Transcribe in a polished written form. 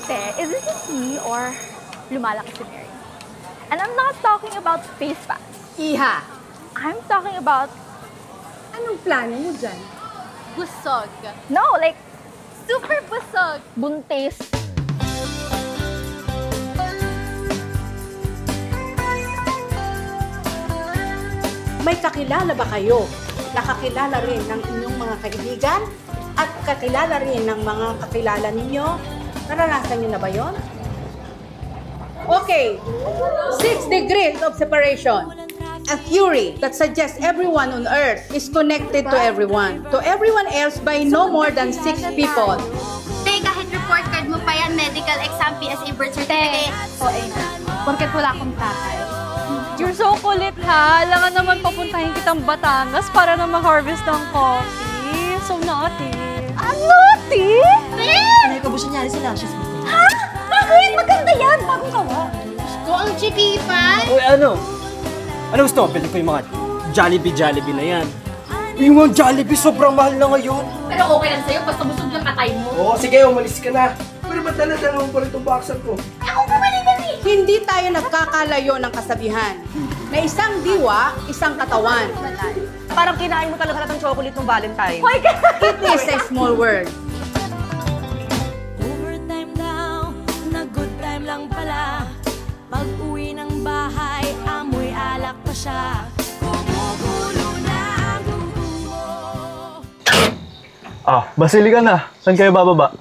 Is it just me or lumalaki si Mary? And I'm not talking about face packs. Iha, I'm talking about anong plano mo dyan? Busog. no, like Super busog. buntis. May kakilala ba kayo? Nakakilala rin ng inyong mga kaibigan? At kakilala rin ng mga kakilala ninyo? Naranasan niyo na ba yon? Okay, 6 degrees of separation. A theory that suggests everyone on Earth is connected to everyone else by no more than 6 people. Te, kahit report card mo pa yan, medical exam, PSA birth certificate. O porket wala akong tatay. You're so kulit ha. Alangan naman papuntahin kitang Batangas para na mag-harvest ng coffee. So naughty. Naughty? Ano yung kabusyon niya? Sila, she's moving. Ha? Bakit? Maganda yan! Bagong gawa. Gusto ang chikipan. Uy, ano? Ano gusto? Bili ko yung mga Jollibee na yan. Yung mga Jollibee, sobrang mahal na ngayon. Pero okay lang sa'yo, basta busog lang katay mo. Oo, sige, umalis ka na. Pero ba't dala-dala mo pa rin itong boxer ko? Ako bumalik na eh. Hindi tayo nagkakalayo ng kasabihan na isang diwa, isang katawan. Parang kinain mo talaga ng chocolate ng Valentine. Hoy, It is a small word. Overtime daw, na good time lang pala. Pag uwi ng bahay, amoy alak pa siya. Kumukulo na ang dugo mo. Basili ka na. Saan kayo bababa?